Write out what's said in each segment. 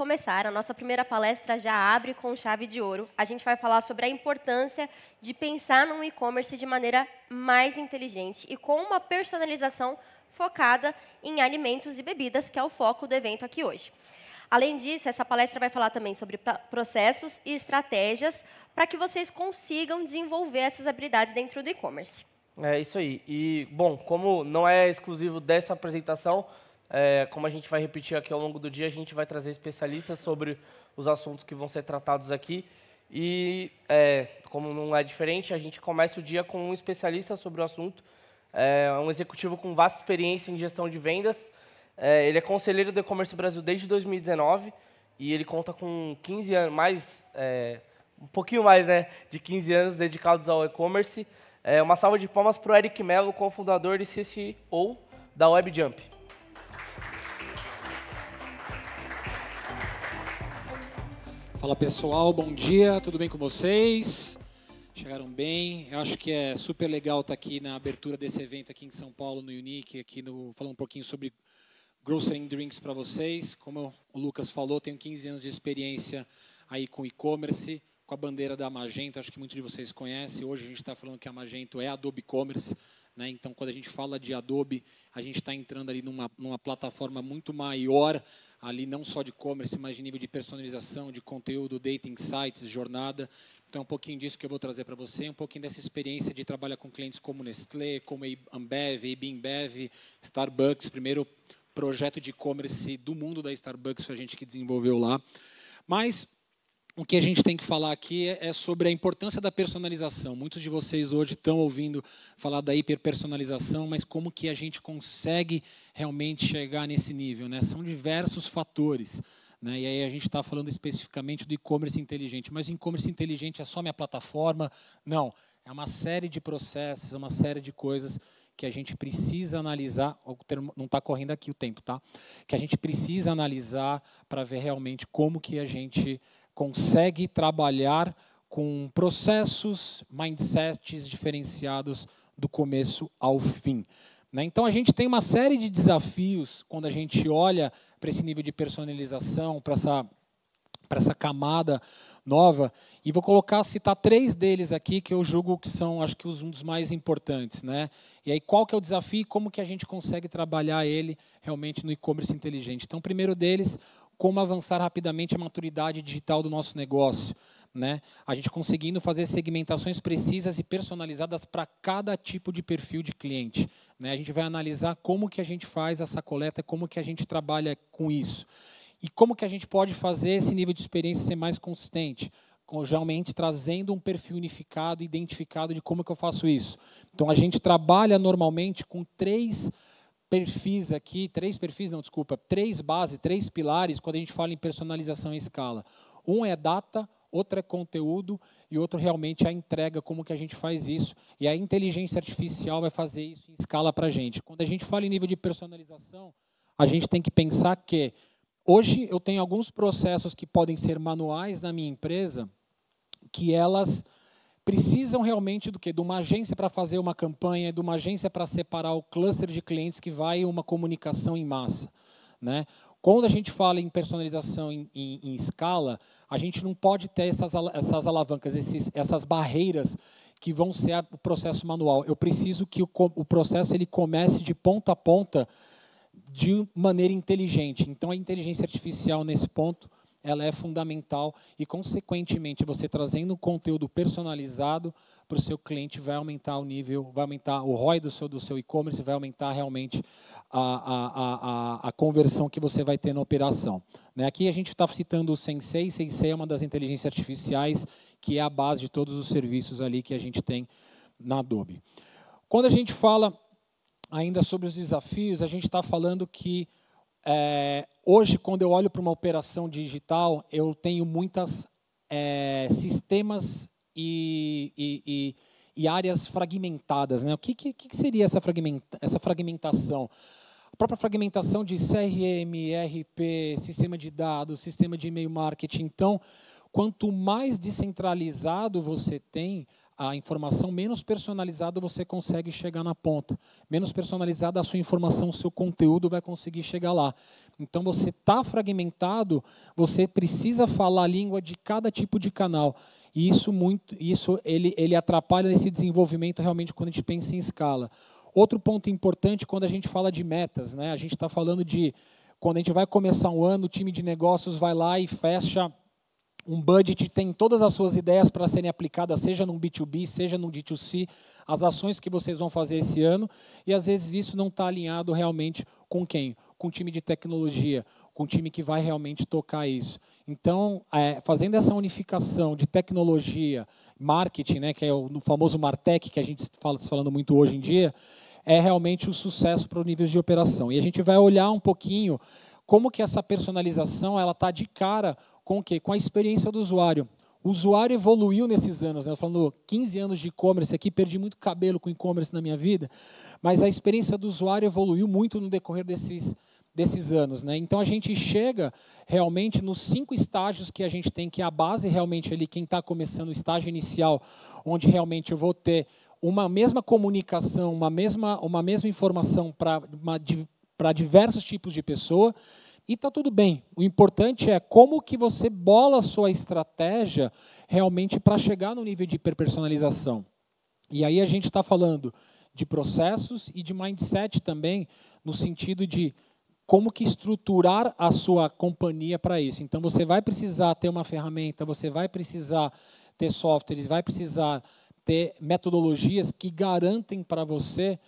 começar, a nossa primeira palestra já abre com chave de ouro. A gente vai falar sobre a importância de pensar num e-commerce de maneira mais inteligente e com uma personalização focada em alimentos e bebidas, que é o foco do evento aqui hoje. Além disso, essa palestra vai falar também sobre processos e estratégias para que vocês consigam desenvolver essas habilidades dentro do e-commerce. É isso aí. E, bom, como não é exclusivo dessa apresentação, como a gente vai repetir aqui ao longo do dia, a gente vai trazer especialistas sobre os assuntos que vão ser tratados aqui. E, como não é diferente, a gente começa o dia com um especialista sobre o assunto, um executivo com vasta experiência em gestão de vendas. Ele é conselheiro do E-Commerce Brasil desde 2019 e ele conta com 15 anos, um pouquinho mais, né, de 15 anos dedicados ao e-commerce. Uma salva de palmas para o Eric Mello, cofundador e CCO da WebJump. Fala pessoal, bom dia, tudo bem com vocês? Chegaram bem? Eu acho que é super legal estar aqui na abertura desse evento aqui em São Paulo, no Unique, falando um pouquinho sobre Grocery Drinks para vocês. Como o Lucas falou, tenho 15 anos de experiência aí com e-commerce, com a bandeira da Magento, acho que muitos de vocês conhecem. Hoje a gente está falando que a Magento é Adobe Commerce, né? Então, quando a gente fala de Adobe, a gente está entrando ali numa plataforma muito maior, ali não só de e-commerce, mas de nível de personalização, de conteúdo, data insights, jornada. Então, é um pouquinho disso que eu vou trazer para você, um pouquinho dessa experiência de trabalhar com clientes como Nestlé, como Ambev, AB InBev, Starbucks, primeiro projeto de e-commerce do mundo da Starbucks, foi a gente que desenvolveu lá. Mas o que a gente tem que falar aqui é sobre a importância da personalização. Muitos de vocês hoje estão ouvindo falar da hiperpersonalização, mas como que a gente consegue realmente chegar nesse nível, né? São diversos fatores, né? E aí a gente está falando especificamente do e-commerce inteligente. Mas o e-commerce inteligente é só minha plataforma? Não, é uma série de processos, uma série de coisas que a gente precisa analisar, não está correndo aqui o tempo, tá? Que a gente precisa analisar para ver realmente como que a gente consegue trabalhar com processos, mindsets diferenciados do começo ao fim, né? Então, a gente tem uma série de desafios quando a gente olha para esse nível de personalização, para essa camada nova, e vou citar 3 deles aqui que eu julgo que são, acho que um dos mais importantes, né? E aí qual que é o desafio e como que a gente consegue trabalhar ele realmente no e-commerce inteligente? Então, o primeiro deles, como avançar rapidamente a maturidade digital do nosso negócio, né? A gente conseguindo fazer segmentações precisas e personalizadas para cada tipo de perfil de cliente, né? A gente vai analisar como que a gente faz essa coleta, como que a gente trabalha com isso. E como que a gente pode fazer esse nível de experiência ser mais consistente? Geralmente trazendo um perfil unificado, identificado de como que eu faço isso. Então, a gente trabalha normalmente com 3 perfis aqui, 3 bases, 3 pilares, quando a gente fala em personalização em escala. Um é data, outro é conteúdo e outro realmente é a entrega, como que a gente faz isso. E a inteligência artificial vai fazer isso em escala para a gente. Quando a gente fala em nível de personalização, a gente tem que pensar que hoje eu tenho alguns processos que podem ser manuais na minha empresa, que elas precisam realmente do quê? De uma agência para fazer uma campanha, de uma agência para separar o cluster de clientes que vai uma comunicação em massa, né? Quando a gente fala em personalização em escala, a gente não pode ter essas alavancas, essas barreiras que vão ser o processo manual. Eu preciso que o processo ele comece de ponta a ponta de maneira inteligente. Então, a inteligência artificial, nesse ponto, ela é fundamental e, consequentemente, você trazendo um conteúdo personalizado para o seu cliente vai aumentar o nível, vai aumentar o ROI do seu e-commerce, vai aumentar realmente a conversão que você vai ter na operação, né? Aqui a gente está citando o Sensei. Sensei é uma das inteligências artificiais que é a base de todos os serviços ali que a gente tem na Adobe. Quando a gente fala ainda sobre os desafios, a gente está falando que hoje, quando eu olho para uma operação digital, eu tenho muitos sistemas e áreas fragmentadas, né? O que seria essa fragmentação? A própria fragmentação de CRM, ERP, sistema de dados, sistema de e-mail marketing. Então, quanto mais descentralizado você tem, a informação, menos personalizada você consegue chegar na ponta. Menos personalizada a sua informação, o seu conteúdo vai conseguir chegar lá. Então, você está fragmentado, você precisa falar a língua de cada tipo de canal. E isso ele atrapalha esse desenvolvimento realmente quando a gente pensa em escala. Outro ponto importante quando a gente fala de metas, né? A gente está falando de, quando a gente vai começar um ano, o time de negócios vai lá e fecha um budget, tem todas as suas ideias para serem aplicadas, seja num B2B, seja num D2C, as ações que vocês vão fazer esse ano, e às vezes isso não está alinhado realmente com quem? Com o time de tecnologia, com o time que vai realmente tocar isso. Então, fazendo essa unificação de tecnologia, marketing, né, que é o famoso Martech, que a gente está falando muito hoje em dia, é realmente o sucesso para os níveis de operação. E a gente vai olhar um pouquinho como que essa personalização está de cara com o quê? Com a experiência do usuário. O usuário evoluiu nesses anos, né? Falando 15 anos de e-commerce aqui, perdi muito cabelo com e-commerce na minha vida, mas a experiência do usuário evoluiu muito no decorrer desses anos, né? Então, a gente chega realmente nos 5 estágios que a gente tem, que é a base realmente ali, quem está começando o estágio inicial, onde realmente eu vou ter uma mesma comunicação, uma mesma informação para diversos tipos de pessoa, e está tudo bem. O importante é como que você bola a sua estratégia realmente para chegar no nível de hiperpersonalização. E aí a gente está falando de processos e de mindset também, no sentido de como que estruturar a sua companhia para isso. Então, você vai precisar ter uma ferramenta, você vai precisar ter softwares, vai precisar ter metodologias que garantem para você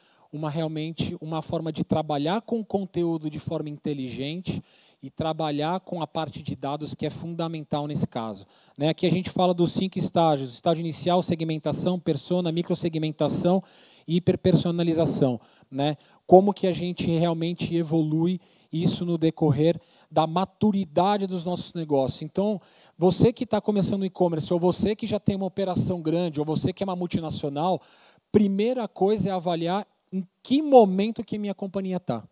realmente uma forma de trabalhar com o conteúdo de forma inteligente e trabalhar com a parte de dados, que é fundamental nesse caso. Né? Aqui a gente fala dos 5 estágios: estágio inicial, segmentação, persona, microsegmentação e hiperpersonalização. Né? Como que a gente realmente evolui isso no decorrer da maturidade dos nossos negócios. Então, você que está começando o e-commerce, ou você que já tem uma operação grande, ou você que é uma multinacional, primeira coisa é avaliar em que momento que minha companhia está.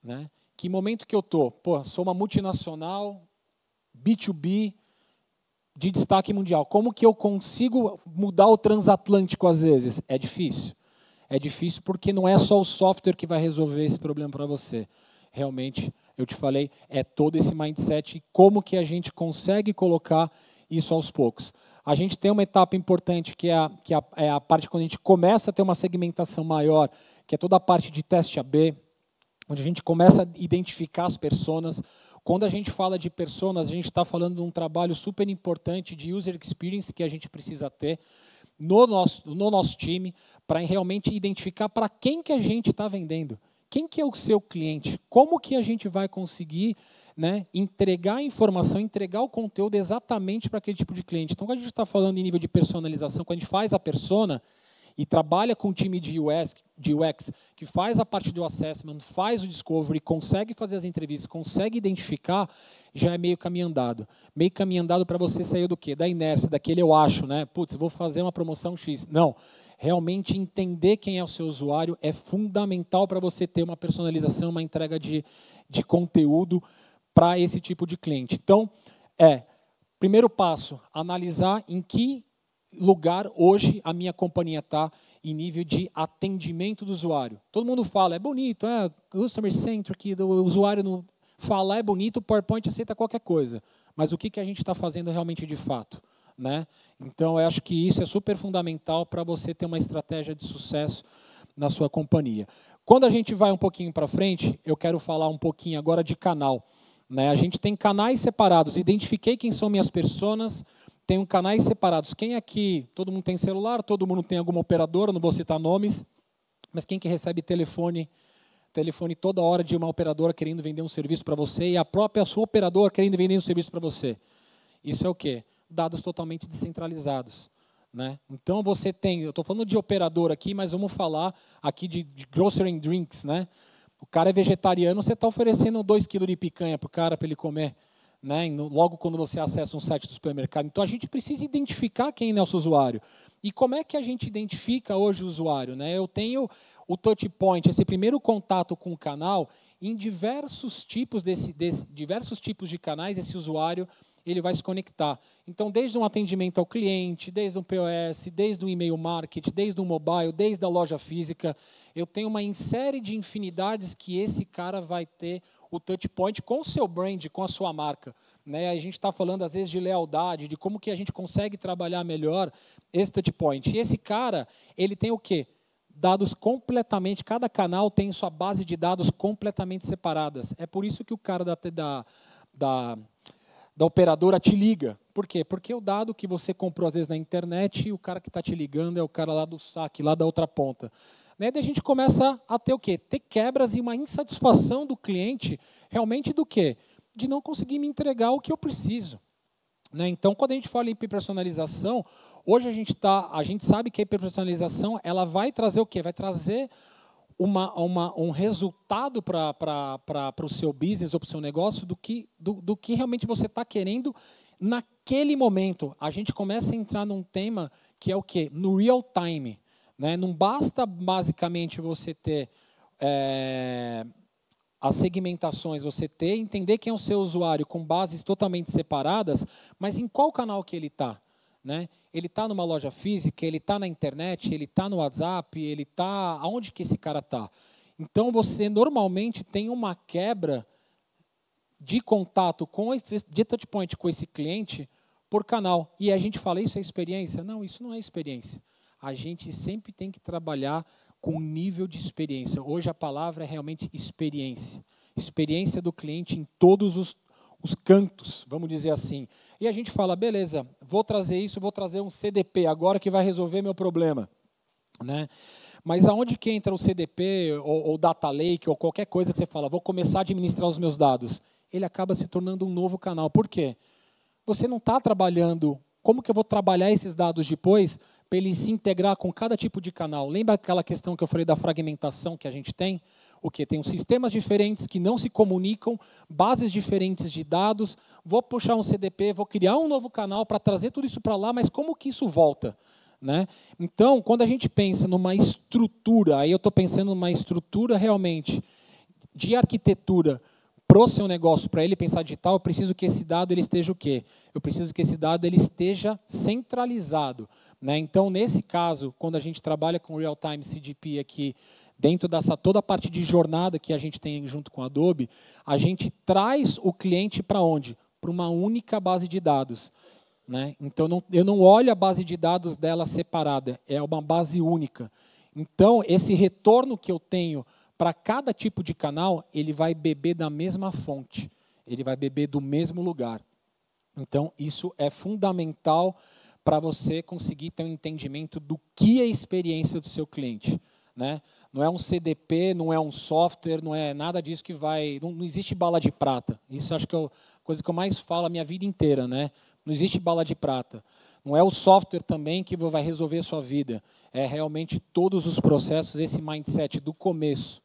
Né? Que momento que eu estou? Pô, sou uma multinacional, B2B, de destaque mundial. Como que eu consigo mudar o transatlântico às vezes? É difícil. É difícil porque não é só o software que vai resolver esse problema para você. Realmente, eu te falei, é todo esse mindset e como que a gente consegue colocar isso aos poucos. A gente tem uma etapa importante que é a parte quando a gente começa a ter uma segmentação maior, que é toda a parte de teste AB, onde a gente começa a identificar as personas. Quando a gente fala de personas, a gente está falando de um trabalho super importante de user experience que a gente precisa ter no nosso time, para realmente identificar para quem que a gente está vendendo. Quem que é o seu cliente? Como que a gente vai conseguir, né, entregar a informação, entregar o conteúdo exatamente para aquele tipo de cliente? Então, quando a gente está falando em nível de personalização, quando a gente faz a persona e trabalha com o time de UX, que faz a parte do assessment, faz o discovery, consegue fazer as entrevistas, consegue identificar, já é meio caminho andado. Meio caminho andado para você sair do quê? Da inércia, daquele eu acho, né? Putz, eu vou fazer uma promoção X. Não. Realmente entender quem é o seu usuário é fundamental para você ter uma personalização, uma entrega de conteúdo para esse tipo de cliente. Então, primeiro passo, analisar em que lugar hoje a minha companhia está em nível de atendimento do usuário. Todo mundo fala, é bonito, customer centric, o usuário não fala, é bonito, o PowerPoint aceita qualquer coisa. Mas o que a gente está fazendo realmente de fato? Né? Então, eu acho que isso é super fundamental para você ter uma estratégia de sucesso na sua companhia. Quando a gente vai um pouquinho para frente, eu quero falar um pouquinho agora de canal. Né? A gente tem canais separados. Identifiquei quem são minhas personas, tenho canais separados. Quem aqui, todo mundo tem celular, todo mundo tem alguma operadora, não vou citar nomes, mas quem que recebe telefone toda hora de uma operadora querendo vender um serviço para você e a própria sua operadora querendo vender um serviço para você? Isso é o quê? Dados totalmente descentralizados. Né? Então, você tem, eu estou falando de operador aqui, mas vamos falar aqui de grocery and drinks. Né? O cara é vegetariano, você está oferecendo 2 kg de picanha para o cara, para ele comer. Né? Logo quando você acessa um site do supermercado. Então, a gente precisa identificar quem é o nosso usuário. E como é que a gente identifica hoje o usuário? Né? Eu tenho o touch point, esse primeiro contato com o canal, em diversos tipos diversos tipos de canais esse usuário ele vai se conectar. Então, desde um atendimento ao cliente, desde um POS, desde um e-mail marketing, desde um mobile, desde a loja física, eu tenho uma série de infinidades que esse cara vai ter o touch point com o seu brand, com a sua marca. Né? A gente está falando, às vezes, de lealdade, de como que a gente consegue trabalhar melhor esse touch point. E esse cara, ele tem o quê? Dados completamente, cada canal tem sua base de dados completamente separadas. É por isso que o cara da operadora te liga. Por quê? Porque o dado que você comprou, às vezes, na internet, e o cara que está te ligando é o cara lá do saque, lá da outra ponta. Né? Daí a gente começa a ter o quê? Ter quebras e uma insatisfação do cliente, realmente do quê? De não conseguir me entregar o que eu preciso. Né? Então, quando a gente fala em hiperpersonalização, hoje a gente sabe que a hiperpersonalização ela vai trazer o quê? Vai trazer um resultado para o seu business ou para o seu negócio do que realmente você está querendo naquele momento. A gente começa a entrar num tema que é o quê? No real time. Né? Não basta, basicamente, você ter as segmentações, você entender quem é o seu usuário com bases totalmente separadas, mas em qual canal que ele está. Né? Ele está numa loja física, ele está na internet, ele está no WhatsApp, ele está... Aonde que esse cara está? Então, você normalmente tem uma quebra de contato de touch point com esse cliente por canal. E a gente fala, isso é experiência? Não, isso não é experiência. A gente sempre tem que trabalhar com nível de experiência. Hoje a palavra é realmente experiência. Experiência do cliente em todos os cantos, vamos dizer assim. E a gente fala, beleza, vou trazer isso, vou trazer um CDP agora que vai resolver meu problema. Né? Mas aonde que entra o CDP ou Data Lake ou qualquer coisa que você fala, vou começar a administrar os meus dados? Ele acaba se tornando um novo canal. Por quê? Você não está trabalhando, como que eu vou trabalhar esses dados depois para ele se integrar com cada tipo de canal? Lembra aquela questão que eu falei da fragmentação que a gente tem? O que? Tem sistemas diferentes que não se comunicam, bases diferentes de dados, vou puxar um CDP, vou criar um novo canal para trazer tudo isso para lá, mas como que isso volta? Né? Então, quando a gente pensa numa estrutura, aí eu estou pensando numa estrutura realmente de arquitetura para o seu negócio, para ele pensar digital, eu preciso que esse dado ele esteja o quê? Eu preciso que esse dado ele esteja centralizado. Né? Então, nesse caso, quando a gente trabalha com Real-Time CDP aqui, dentro dessa toda a parte de jornada que a gente tem junto com a Adobe, a gente traz o cliente para onde? Para uma única base de dados. Né? Então, eu não olho a base de dados dela separada, é uma base única. Então, esse retorno que eu tenho para cada tipo de canal, ele vai beber da mesma fonte, ele vai beber do mesmo lugar. Então, isso é fundamental para você conseguir ter um entendimento do que é a experiência do seu cliente. Né? Não é um CDP, não é um software, não é nada disso que vai... Não existe bala de prata. Isso acho que é a coisa que eu mais falo a minha vida inteira. Né? Não existe bala de prata. Não é o software também que vai resolver a sua vida. É realmente todos os processos, esse mindset do começo.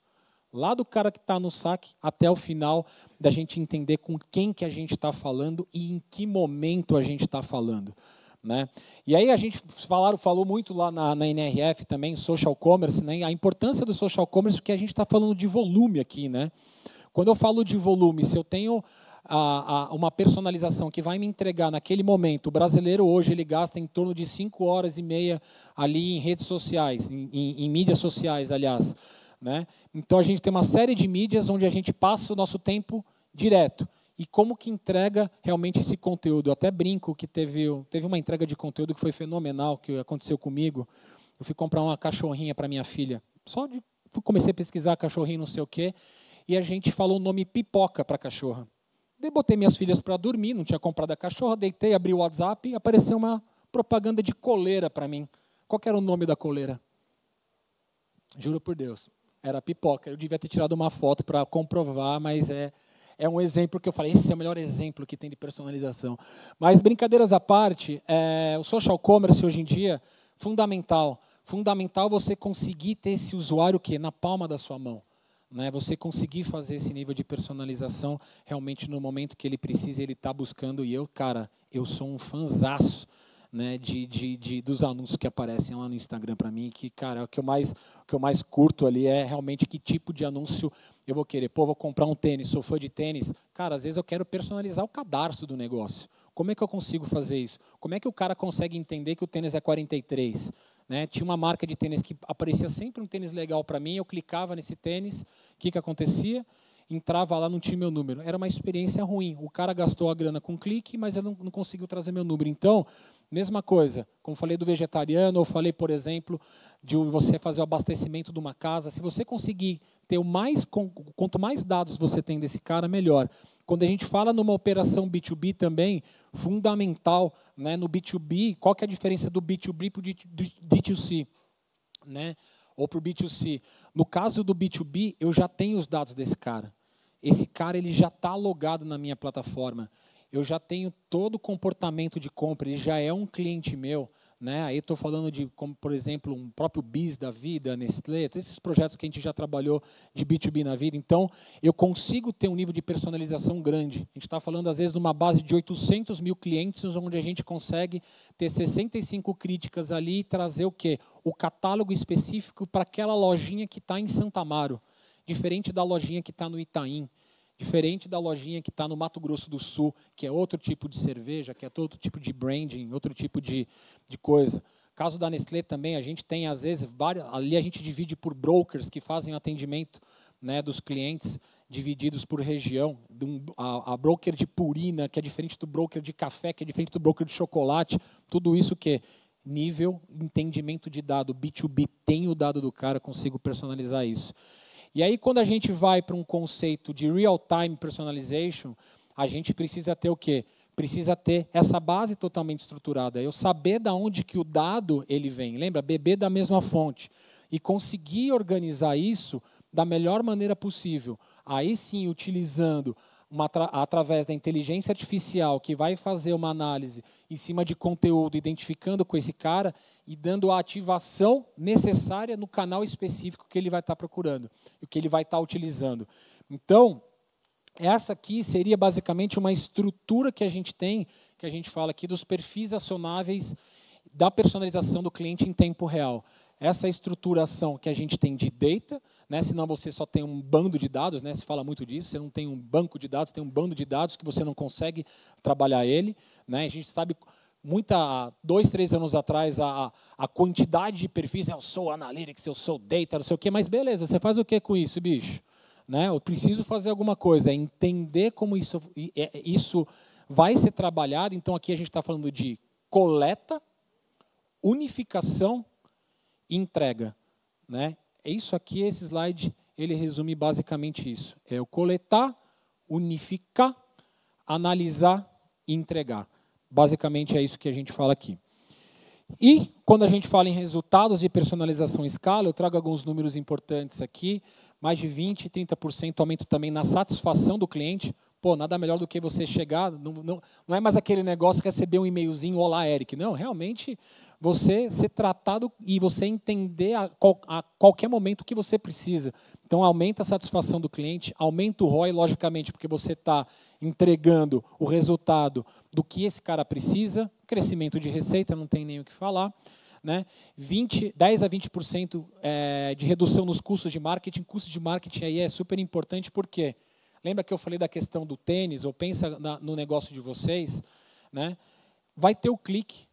Lá do cara que está no saque até o final, da gente entender com quem que a gente está falando e em que momento a gente está falando. Né? E aí a gente falou muito lá na NRF também, social commerce, né? A importância do social commerce, porque a gente está falando de volume aqui. Né? Quando eu falo de volume, se eu tenho uma personalização que vai me entregar naquele momento, o brasileiro hoje ele gasta em torno de 5 horas e meia ali em redes sociais, em mídias sociais, aliás. Né? Então a gente tem uma série de mídias onde a gente passa o nosso tempo direto. E como que entrega realmente esse conteúdo? Eu até brinco que teve uma entrega de conteúdo que foi fenomenal, que aconteceu comigo. Eu fui comprar uma cachorrinha para minha filha. Comecei a pesquisar cachorrinho, não sei o quê, e a gente falou o nome Pipoca para a cachorra. Daí botei minhas filhas para dormir, não tinha comprado a cachorra, deitei, abri o WhatsApp e apareceu uma propaganda de coleira para mim. Qual que era o nome da coleira? Juro por Deus. Era Pipoca. Eu devia ter tirado uma foto para comprovar, mas é um exemplo que eu falei, esse é o melhor exemplo que tem de personalização. Mas, brincadeiras à parte, o social commerce hoje em dia, fundamental. Fundamental você conseguir ter esse usuário que na palma da sua mão. Né? Você conseguir fazer esse nível de personalização realmente no momento que ele precisa, ele está buscando. E eu sou um fanzaço né, dos anúncios que aparecem lá no Instagram para mim, que, cara, o que eu mais curto ali é realmente que tipo de anúncio eu vou querer. Pô, vou comprar um tênis, sou fã de tênis. Cara, às vezes eu quero personalizar o cadarço do negócio. Como é que eu consigo fazer isso? Como é que o cara consegue entender que o tênis é 43? Né? Tinha uma marca de tênis que aparecia sempre um tênis legal para mim, eu clicava nesse tênis, o que acontecia? Entrava lá, não tinha meu número. Era uma experiência ruim. O cara gastou a grana com clique, mas eu não conseguiu trazer meu número. Então, mesma coisa, como falei do vegetariano, ou falei, por exemplo, de você fazer o abastecimento de uma casa. Se você conseguir ter quanto mais dados você tem desse cara, melhor. Quando a gente fala numa operação B2B também, fundamental, né, no B2B, qual que é a diferença do B2B para o D2C? Né? Ou para o B2C. No caso do B2B, eu já tenho os dados desse cara. Esse cara ele já está logado na minha plataforma. Eu já tenho todo o comportamento de compra, ele já é um cliente meu. Né? Aí estou falando de, como, por exemplo, um próprio Bis da vida, Nestlé, todos esses projetos que a gente já trabalhou de B2B na vida. Então, eu consigo ter um nível de personalização grande. A gente está falando, às vezes, de uma base de 800 mil clientes, onde a gente consegue ter 65 críticas ali e trazer o quê? O catálogo específico para aquela lojinha que está em Santa Amaro, diferente da lojinha que está no Itaim, diferente da lojinha que está no Mato Grosso do Sul, que é outro tipo de cerveja, que é outro tipo de branding, outro tipo de coisa. Caso da Nestlé também, a gente tem, às vezes, ali a gente divide por brokers que fazem o atendimento, né, dos clientes, divididos por região. A broker de purina, que é diferente do broker de café, que é diferente do broker de chocolate. Tudo isso que é nível, entendimento de dado. B2B tem o dado do cara, consigo personalizar isso. E aí, quando a gente vai para um conceito de real-time personalization, a gente precisa ter o quê? Precisa ter essa base totalmente estruturada. Eu saber de onde que o dado ele vem. Lembra? Beber da mesma fonte. E conseguir organizar isso da melhor maneira possível. Aí sim, utilizando através da inteligência artificial, que vai fazer uma análise em cima de conteúdo, identificando com esse cara e dando a ativação necessária no canal específico que ele vai estar procurando, o que ele vai estar utilizando. Então, essa aqui seria basicamente uma estrutura que a gente tem, que a gente fala aqui dos perfis acionáveis da personalização do cliente em tempo real. Essa estruturação que a gente tem de data, né, senão você só tem um bando de dados, né, se fala muito disso, você não tem um banco de dados, tem um bando de dados que você não consegue trabalhar ele. Né, a gente sabe, 2, 3 anos atrás, a quantidade de perfis, eu sou analytics, eu sou data, não sei o quê, mas beleza, você faz o que com isso, bicho? Né, eu preciso fazer alguma coisa, entender como isso vai ser trabalhado. Então, aqui a gente está falando de coleta, unificação, entrega, né? Isso aqui, esse slide, ele resume basicamente isso. É o coletar, unificar, analisar e entregar. Basicamente é isso que a gente fala aqui. E quando a gente fala em resultados de personalização em escala, eu trago alguns números importantes aqui. Mais de 20%, 30% aumento também na satisfação do cliente. Pô, nada melhor do que você chegar, não é mais aquele negócio, receber um e-mailzinho, olá, Eric. Não, realmente, você ser tratado e você entender a qualquer momento o que você precisa. Então, aumenta a satisfação do cliente, aumenta o ROI, logicamente, porque você está entregando o resultado do que esse cara precisa, crescimento de receita, não tem nem o que falar. Né? 10 a 20% de redução nos custos de marketing. Custo de marketing aí é super importante, porque lembra que eu falei da questão do tênis, ou pensa no negócio de vocês, né? Vai ter o clique.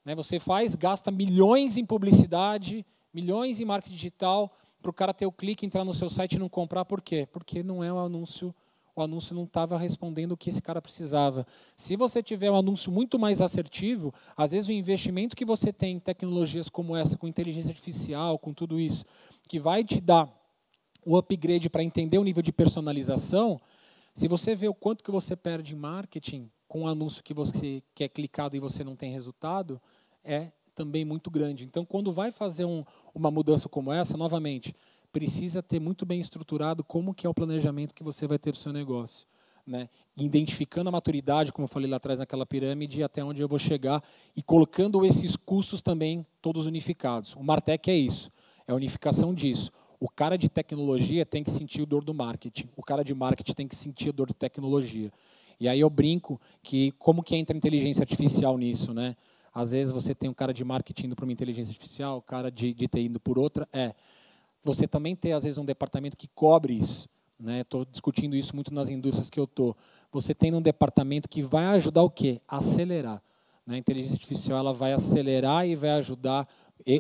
Né? Você gasta milhões em publicidade, milhões em marketing digital, para o cara ter o clique, entrar no seu site e não comprar. Por quê? Porque não é o anúncio não estava respondendo o que esse cara precisava. Se você tiver um anúncio muito mais assertivo, às vezes o investimento que você tem em tecnologias como essa, com inteligência artificial, com tudo isso, que vai te dar o upgrade para entender o nível de personalização, se você vê o quanto que você perde em marketing com um anúncio que é clicado e você não tem resultado, é também muito grande. Então, quando vai fazer uma mudança como essa, novamente, precisa ter muito bem estruturado como que é o planejamento que você vai ter para o seu negócio. Né? Identificando a maturidade, como eu falei lá atrás naquela pirâmide, até onde eu vou chegar, e colocando esses custos também todos unificados. O Martech é isso, é a unificação disso. O cara de tecnologia tem que sentir o dor do marketing, o cara de marketing tem que sentir a dor de tecnologia. E aí eu brinco que como que entra a inteligência artificial nisso, né? às vezes você tem um cara de marketing indo para uma inteligência artificial, o cara de TI indo por outra, você também ter, às vezes, um departamento que cobre isso. Estou discutindo isso muito nas indústrias que eu estou. Você tem um departamento que vai ajudar o quê? Acelerar. A inteligência artificial ela vai acelerar e vai ajudar,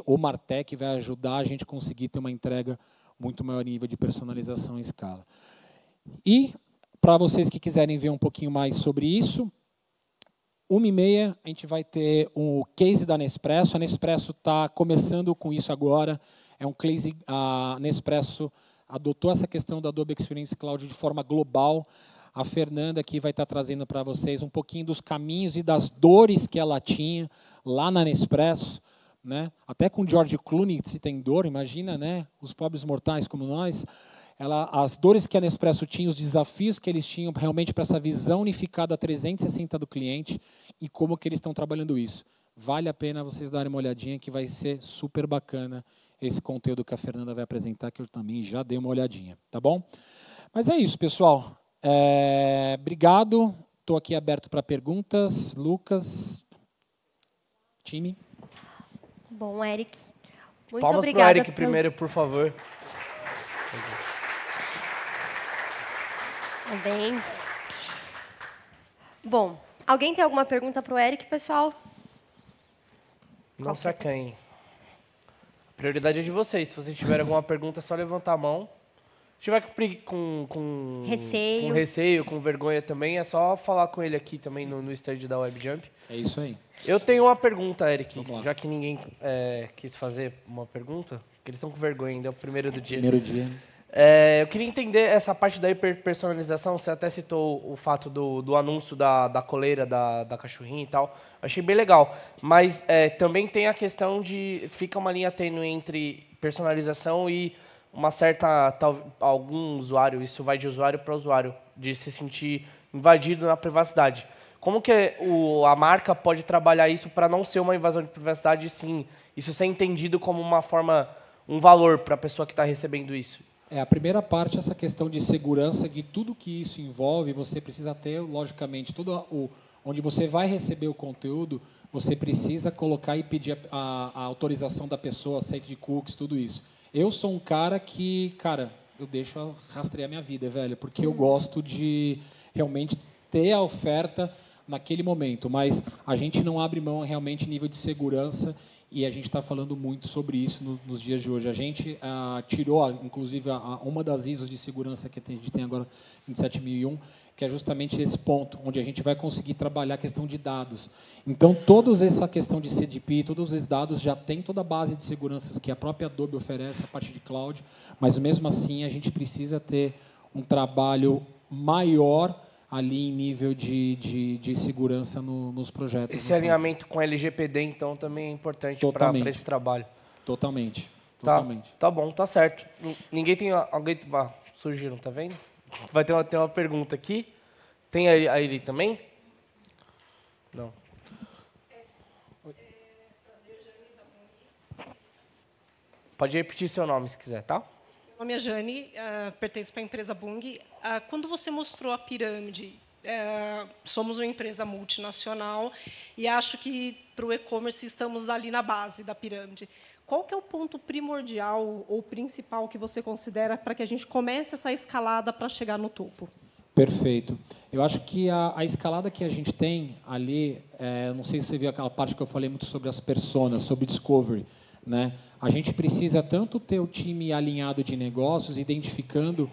o Martech vai ajudar a gente conseguir ter uma entrega muito maior nível de personalização em escala. E, para vocês que quiserem ver um pouquinho mais sobre isso, 1h30 a gente vai ter um case da Nespresso. A Nespresso está começando com isso agora. É um case, a Nespresso adotou essa questão da Adobe Experience Cloud de forma global. A Fernanda aqui vai estar trazendo para vocês um pouquinho dos caminhos e das dores que ela tinha lá na Nespresso. Até com George Clooney, se tem dor, imagina, os pobres mortais como nós. As dores que a Nespresso tinha, os desafios que eles tinham realmente para essa visão unificada 360 do cliente e como que eles estão trabalhando isso. Vale a pena vocês darem uma olhadinha que vai ser super bacana esse conteúdo que a Fernanda vai apresentar, que eu também já dei uma olhadinha, tá bom? Mas é isso, pessoal. Obrigado. Estou aqui aberto para perguntas. Lucas, time. Bom, Eric, muito Palmas obrigada. para o Eric primeiro, por favor. Parabéns. Bom, alguém tem alguma pergunta para o Eric, pessoal? Não se acanhe. A prioridade é de vocês. Se vocês tiverem alguma pergunta, é só levantar a mão. Se tiver com receio, com vergonha também, é só falar com ele aqui também no stand da WebJump. É isso aí. Eu tenho uma pergunta, Eric, já que ninguém quis fazer uma pergunta, porque eles estão com vergonha ainda, é o primeiro do dia. Primeiro dia. Eu queria entender essa parte da hiperpersonalização. Você até citou o fato do anúncio da coleira, da cachorrinha e tal. Achei bem legal. Mas também tem a questão de... Fica uma linha tênue entre personalização e uma certa... algum usuário, isso vai de usuário para usuário, de se sentir invadido na privacidade. Como que a marca pode trabalhar isso para não ser uma invasão de privacidade, sim, isso ser entendido como uma forma, um valor para a pessoa que está recebendo isso? A primeira parte, essa questão de segurança, de tudo que isso envolve, você precisa ter, logicamente, onde você vai receber o conteúdo, você precisa colocar e pedir a autorização da pessoa, set de cookies, tudo isso. Eu sou um cara que, eu deixo rastrear minha vida, velho, porque eu gosto de realmente ter a oferta naquele momento, mas a gente não abre mão realmente nível de segurança. E a gente está falando muito sobre isso nos dias de hoje. A gente tirou, inclusive, uma das ISOs de segurança que a gente tem agora, 27001, que é justamente esse ponto, onde a gente vai conseguir trabalhar a questão de dados. Então, toda essa questão de CDP, todos esses dados já tem toda a base de seguranças que a própria Adobe oferece, a parte de cloud, mas, mesmo assim, a gente precisa ter um trabalho maior ali em nível de segurança nos projetos. Esse alinhamento com LGPD, então, também é importante para esse trabalho. Totalmente. Tá bom, tá certo. Ninguém tem... Alguém... surgiram, tá vendo? Vai ter uma pergunta aqui. Tem aí também? Não. Pode repetir seu nome, se quiser, tá? Meu nome é Jane, pertenço para a empresa Bung. Quando você mostrou a pirâmide, somos uma empresa multinacional e acho que, para o e-commerce, estamos ali na base da pirâmide. Qual que é o ponto primordial ou principal que você considera para que a gente comece essa escalada para chegar no topo? Perfeito. Eu acho que a escalada que a gente tem ali, não sei se você viu aquela parte que eu falei muito sobre as personas, sobre discovery, né? A gente precisa tanto ter o time alinhado de negócios, identificando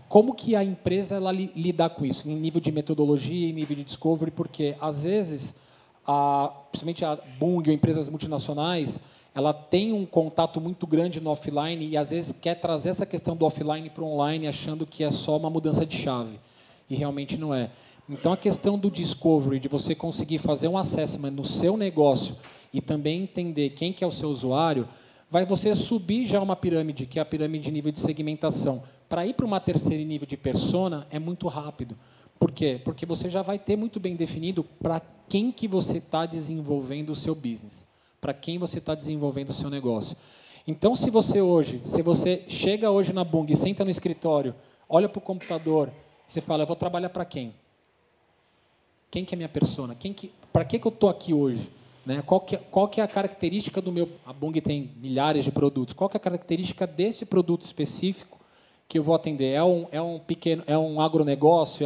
como que a empresa ela lidar com isso, em nível de metodologia, em nível de discovery, porque, às vezes, principalmente a Bung ou empresas multinacionais, ela tem um contato muito grande no offline e, às vezes, quer trazer essa questão do offline para o online, achando que é só uma mudança de chave. E realmente não é. Então, a questão do discovery, de você conseguir fazer um assessment no seu negócio e também entender quem que é o seu usuário, vai você subir já uma pirâmide, que é a pirâmide de nível de segmentação. Para ir para uma terceira nível de persona, é muito rápido. Por quê? Porque você já vai ter muito bem definido para quem que você está desenvolvendo o seu business, para quem você está desenvolvendo o seu negócio. Então, se você chega hoje na Bung, senta no escritório, olha para o computador, você fala, eu vou trabalhar para quem? Quem que é a minha persona? Para que eu estou aqui hoje? Né? Qual que é a característica do meu... A Bung tem milhares de produtos. Qual que é a característica desse produto específico que eu vou atender? É um agronegócio?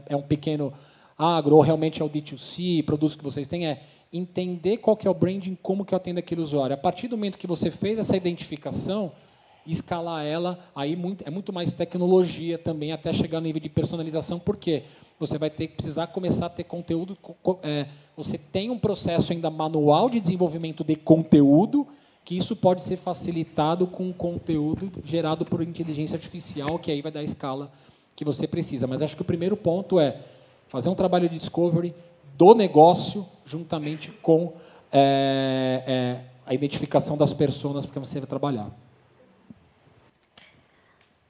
É um pequeno agro? Ou realmente é o D2C? Produtos que vocês têm? Entender qual que é o branding, como que eu atendo aquele usuário. A partir do momento que você fez essa identificação, escalar ela, aí é muito mais tecnologia também, até chegar no nível de personalização, porque você vai precisar começar a ter conteúdo. Você tem um processo ainda manual de desenvolvimento de conteúdo, que isso pode ser facilitado com conteúdo gerado por inteligência artificial, que aí vai dar a escala que você precisa. Mas acho que o primeiro ponto é fazer um trabalho de discovery do negócio, juntamente com a identificação das pessoas para que você vai trabalhar.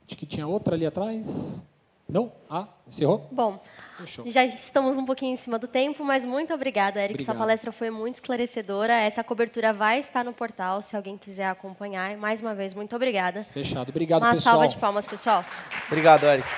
Acho que tinha outra ali atrás. Não? Encerrou? Bom, fechou. Já estamos um pouquinho em cima do tempo, mas muito obrigada, Eric. Obrigado. Sua palestra foi muito esclarecedora. Essa cobertura vai estar no portal, se alguém quiser acompanhar. E, mais uma vez, muito obrigada. Fechado. Obrigado, pessoal. pessoal. Uma salva de palmas, pessoal. Obrigado, Eric.